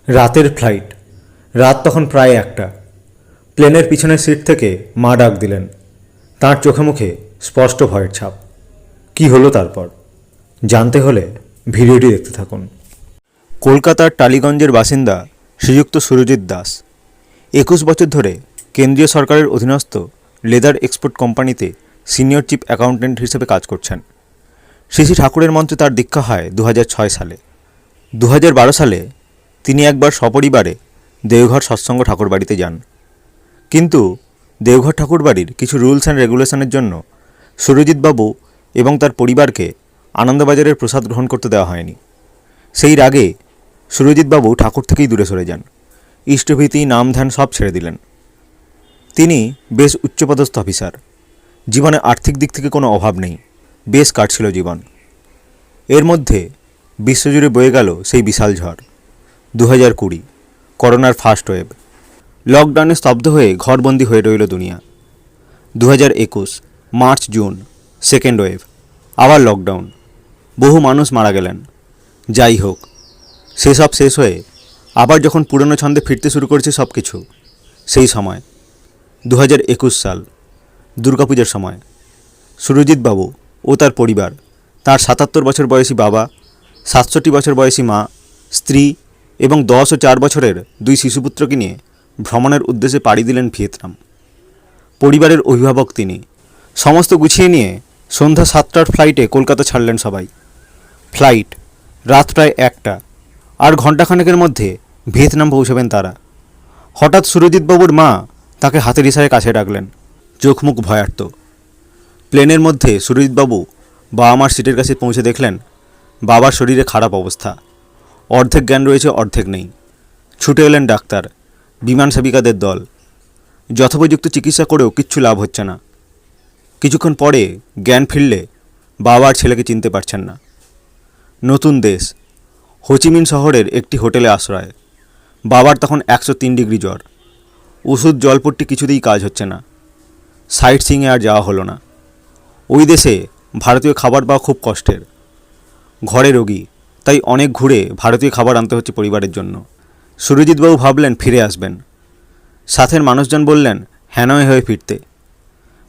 রাতের ফ্লাইট। রাত তখন প্রায় 1টা। প্লেনের পিছনের সিট থেকে মা ডাক দিলেন। তাঁর চোখে মুখে স্পষ্ট ভয়ের ছাপ। কি হলো তারপর জানতে হলে ভিডিওটি দেখতে থাকুন। কলকাতার টালিগঞ্জের বাসিন্দা শ্রীযুক্ত সুরজিৎ দাস 21 বছর ধরে কেন্দ্রীয় সরকারের অধীনস্থ লেদার এক্সপোর্ট কোম্পানিতে সিনিয়র চিফ অ্যাকাউন্ট্যান্ট হিসেবে কাজ করছেন। শ্রী শ্রী ঠাকুরের মন্ত্রে তার দীক্ষা হয় 2006 সালে। 2012 সালে তিনি একবার সপরিবারে দেওঘর সৎসঙ্গ ঠাকুরবাড়িতে যান। কিন্তু দেওঘর ঠাকুরবাড়ির কিছু রুলস অ্যান্ড রেগুলেশনের জন্য সুরজিৎবাবু এবং তার পরিবারকে আনন্দবাজারের প্রসাদ গ্রহণ করতে দেওয়া হয়নি। সেই রাগে সুরজিৎবাবু ঠাকুর থেকেই দূরে সরে যান। ইষ্টভীতি নাম ধ্যান সব ছেড়ে দিলেন। তিনি বেশ উচ্চপদস্থ অফিসার। জীবনে আর্থিক দিক থেকে কোনো অভাব নেই, বেশ কাটছিল জীবন। এর মধ্যে বিশ্বজুড়ে বয়ে গেল সেই বিশাল ঝড় 2020, করোনার ফার্স্ট ওয়েভ। লকডাউনে স্তব্ধ হয়ে ঘরবন্দি হয়ে রইল দুনিয়া। 2021 মার্চ জুন, সেকেন্ড ওয়েভ, আবার লকডাউন। বহু মানুষ মারা গেলেন। যাই হোক, সেসব শেষ হয়ে আবার যখন পুরনো ছন্দে ফিরতে শুরু করেছে সব কিছু, সেই সময় 2021 সাল, দুর্গাপূজার সময় সুরজিৎবাবু ও তার পরিবার তার 77 বছর বয়সী বাবা, 67 বছর বয়সী মা, স্ত্রী এবং 10 ও 4 বছরের 2 শিশুপুত্রকে নিয়ে ভ্রমণের উদ্দেশ্যে পাড়ি দিলেন ভিয়েতনাম। পরিবারের অভিভাবক তিনি। সমস্ত গুছিয়ে নিয়ে সন্ধ্যা 7টার ফ্লাইটে কলকাতা ছাড়লেন সবাই। ফ্লাইট রাত প্রায় 1টা, আর ঘণ্টাখানেকের মধ্যে ভিয়েতনাম পৌঁছাবেন তারা। হঠাৎ সুরজিৎবাবুর মা তাকে হাতের ইশারায় কাছে ডাকলেন। চোখ মুখ ভয়ার্ত। প্লেনের মধ্যে সুরজিৎবাবু বাবা মার সিটের কাছে পৌঁছে দেখলেন বাবার শরীরে খারাপ অবস্থা। অর্ধেক জ্ঞান রয়েছে, অর্ধেক নেই। ছুটে এলেন ডাক্তার, বিমান সেবিকাদের দল। যথোপযুক্ত চিকিৎসা করেও কিচ্ছু লাভ হচ্ছে না। কিছুক্ষণ পরে জ্ঞান ফিরলে বাবা আর ছেলেকে চিনতে পারছেন না। নতুন দেশ, হোচিমিন শহরের একটি হোটেলে আশ্রয়। বাবার তখন 103 ডিগ্রি জ্বর। ওষুধ জলপট্টি কিছুতেই কাজ হচ্ছে না। সাইট সিইংয়ে আর যাওয়া হলো না। ওই দেশে ভারতীয় খাবার পাওয়া খুব কষ্টের। ঘরে রোগী, তাই অনেক ঘুরে ভারতীয় খাবার আনতে হচ্ছে পরিবারের জন্য। সুরজিৎবাবু ভাবলেন ফিরে আসবেন। সাথের মানুষজন বললেন হ্যানয় হয়ে ফিরতে।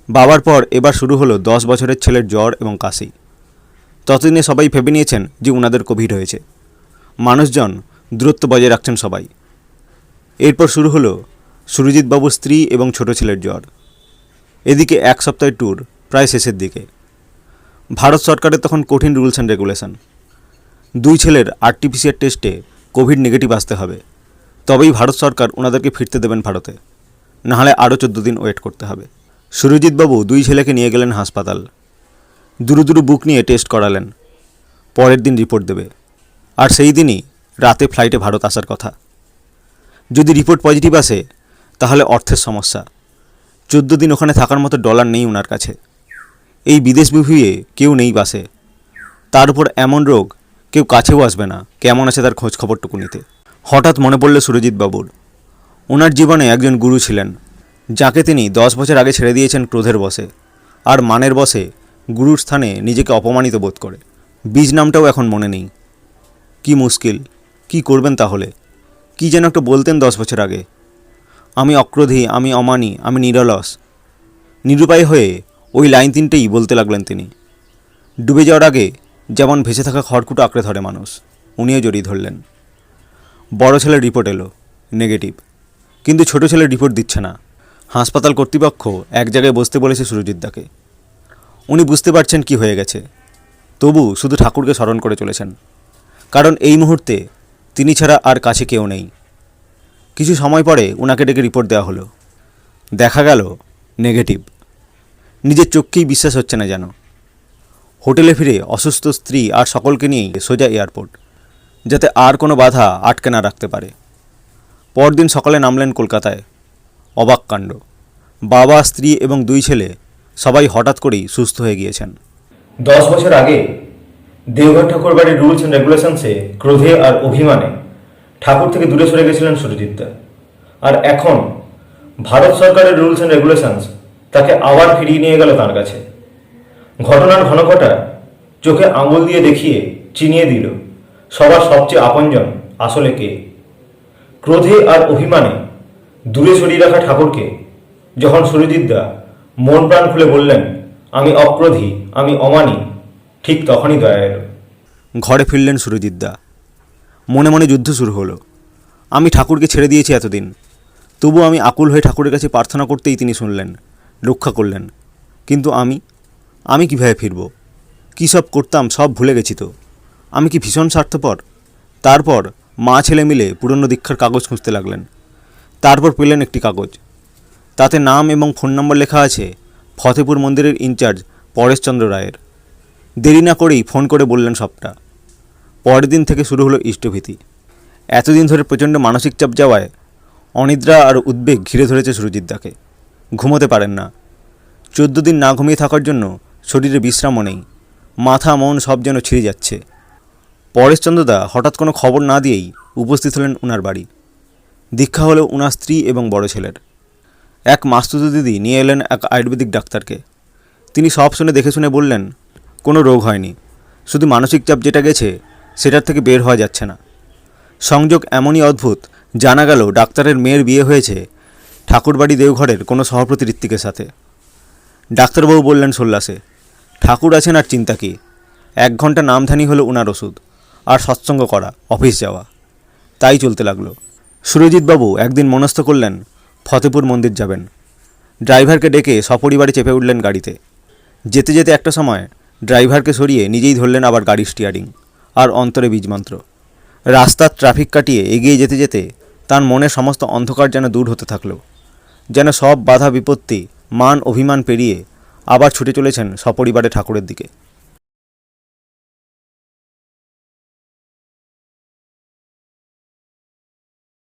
বাবার পর এবার শুরু হলো 10 বছরের ছেলের জ্বর এবং কাশি। ততদিনে সবাই ভেবে নিয়েছেন যে উনাদের কোভিড হয়েছে। মানুষজন দূরত্ব বজায় রাখছেন সবাই। এরপর শুরু হলো সুরজিৎবাবুর স্ত্রী এবং ছোট ছেলের জ্বর। এদিকে 1 সপ্তাহের ট্যুর প্রায় শেষের দিকে। ভারত সরকারের তখন কঠিন রুলস অ্যান্ড রেগুলেশন। 2 ছেলের আরটিপিসিআর টেস্টে কোভিড নেগেটিভ আসতে হবে, তবেই ভারত সরকার ওনাদেরকে ফিরতে দেবেন ভারতে, নাহলে আরও 14 দিন ওয়েট করতে হবে। সুরজিৎবাবু 2 ছেলেকে নিয়ে গেলেন হাসপাতাল। দুরু বুক নিয়ে টেস্ট করালেন। পরের দিন রিপোর্ট দেবে, আর সেই দিনই রাতে ফ্লাইটে ভারত আসার কথা। যদি রিপোর্ট পজিটিভ আসে তাহলে অর্থের সমস্যা। 14 দিন ওখানে থাকার মতো ডলার নেই ওনার কাছে। এই বিদেশ বিভুঁইয়ে কেউ নেই পাশে। তার উপর এমন রোগ, কেউ কাছেও আসবে না কেমন আছে তার খোঁজ খবরটুকু নিতে। হঠাৎ মনে পড়ল সুরজিৎবাবুর। ওনার জীবনে একজন গুরু ছিলেন, যাকে তিনি 10 বছর আগে ছেড়ে দিয়েছেন ক্রোধের বশে, আর মানের বশে গুরুর স্থানে নিজেকে অপমানিত বোধ করে। বীজ নামটাও এখন মনে নেই। কি মুশকিল, কি করবেন তাহলে? কি যেন একটা বলতেন 10 বছর আগে, আমি অক্রোধী, আমি অমানী, আমি নিরলস। নিরুপায় হয়ে ওই লাইন 3টেই বলতে লাগলেন তিনি। ডুবে যাওয়ার আগে যেমন ভেসে থাকা খড়কুটো আঁকড়ে ধরে মানুষ, উনিও জড়িয়ে ধরলেন। বড় ছেলের রিপোর্ট এলো নেগেটিভ, কিন্তু ছোট ছেলের রিপোর্ট দিচ্ছে না। হাসপাতাল কর্তৃপক্ষ এক জায়গায় বসতে বলেছে সুরজিৎদাকে। উনি বুঝতে পারছেন কি হয়ে গেছে, তবু শুধু ঠাকুরকে স্মরণ করে চলেছেন, কারণ এই মুহূর্তে তিনি ছাড়া আর কাছে কেউ নেই। কিছু সময় পরে ওনাকে ডেকে রিপোর্ট দেওয়া হলো। দেখা গেল নেগেটিভ। নিজের চোখকেই বিশ্বাস হচ্ছে না যেন। হোটেলে ফিরে অসুস্থ স্ত্রী আর সকলকে নিয়েই সোজা এয়ারপোর্ট, যাতে আর কোনো বাধা আটকে না রাখতে পারে। পরদিন সকালে নামলেন কলকাতায়। অবাক কাণ্ড, বাবা, স্ত্রী এবং 2 ছেলে সবাই হঠাৎ করেই সুস্থ হয়ে গিয়েছেন। 10 বছর আগে দেওঘর ঠাকুরবাড়ির রুলস অ্যান্ড রেগুলেশনসে ক্রোধে আর অভিমানে ঠাকুর থেকে দূরে সরে গেছিলেন সুরজিৎদা। আর এখন ভারত সরকারের রুলস অ্যান্ড রেগুলেশনস তাকে আবার ফিরিয়ে নিয়ে গেল তার কাছে। ঘটনার ঘনঘটা চোখে আঙুল দিয়ে দেখিয়ে চিনিয়ে দিল সবার সবচেয়ে আপনজন আসলে কে। ক্রোধে আর অভিমানে দূরে সরিয়ে রাখা ঠাকুরকে যখন সুরজিৎদা মন প্রাণ খুলে বললেন, আমি অক্রোধী, আমি অমানী, ঠিক তখনই দয়া এলো। ঘরে ফিরলেন সুরজিৎদা। মনে মনে যুদ্ধ শুরু হলো। আমি ঠাকুরকে ছেড়ে দিয়েছি এতদিন, তবু আমি আকুল হয়ে ঠাকুরের কাছে প্রার্থনা করতেই তিনি শুনলেন, রক্ষা করলেন। কিন্তু আমি কীভাবে ফিরব? কী সব করতাম সব ভুলে গেছি তো। আমি কি ভীষণ স্বার্থপর? তারপর মা ছেলে মিলে পুরনো দীক্ষার কাগজ খুঁজতে লাগলেন। তারপর পেলেন একটি কাগজ, তাতে নাম এবং ফোন নম্বর লেখা আছে ফতেপুর মন্দিরের ইনচার্জ পরেশচন্দ্র রায়ের। দেরি না করেই ফোন করে বললেন সবটা। পরের দিন থেকে শুরু হলো ইষ্টভীতি। এতদিন ধরে প্রচণ্ড মানসিক চাপ যাওয়ায় অনিদ্রা আর উদ্বেগ ঘিরে ধরেছে সুরজিৎদাকে। ঘুমোতে পারেন না। 14 দিন না ঘুমিয়ে থাকার জন্য শরীরে বিশ্রামও নেই। মাথা মন সব যেন ছিঁড়ে যাচ্ছে। পরেশচন্দ্রদা হঠাৎ কোনো খবর না দিয়েই উপস্থিত হলেন উনার বাড়ি। দীক্ষা হলো উনার স্ত্রী এবং বড় ছেলের। এক মাস্তুতো দিদি নিয়ে এলেন এক আয়ুর্বেদিক ডাক্তারকে। তিনি সব শুনে দেখে শুনে বললেন, কোনো রোগ হয়নি, শুধু মানসিক চাপ যেটা গেছে সেটার থেকে বের হওয়া যাচ্ছে না। সংযোগ এমনই অদ্ভুত, জানা গেল ডাক্তারের মেয়ের বিয়ে হয়েছে ঠাকুরবাড়ি দেওঘরের কোনো সভাপতি ঋত্বিকের সাথে। ডাক্তারবাবু বললেন সোল্লাসে, ঠাকুর আছেন আর চিন্তা কী। 1 ঘন্টা নামধানি হলো উনার ওষুধ, আর সৎসঙ্গ করা, অফিস যাওয়া, তাই চলতে লাগলো। সুরজিৎবাবু একদিন মনস্থ করলেন ফতেপুর মন্দির যাবেন। ড্রাইভারকে ডেকে সপরিবারে চেপে উঠলেন গাড়িতে। যেতে যেতে একটা সময় ড্রাইভারকে সরিয়ে নিজেই ধরলেন আবার গাড়ির স্টিয়ারিং, আর অন্তরে বীজমন্ত্র। রাস্তার ট্রাফিক কাটিয়ে এগিয়ে যেতে যেতে তার মনে সমস্ত অন্ধকার যেন দূর হতে থাকলো। যেন সব বাধা বিপত্তি, মান অভিমান পেরিয়ে আবার ছুটে চলেছেন সপরিবারে ঠাকুরের দিকে।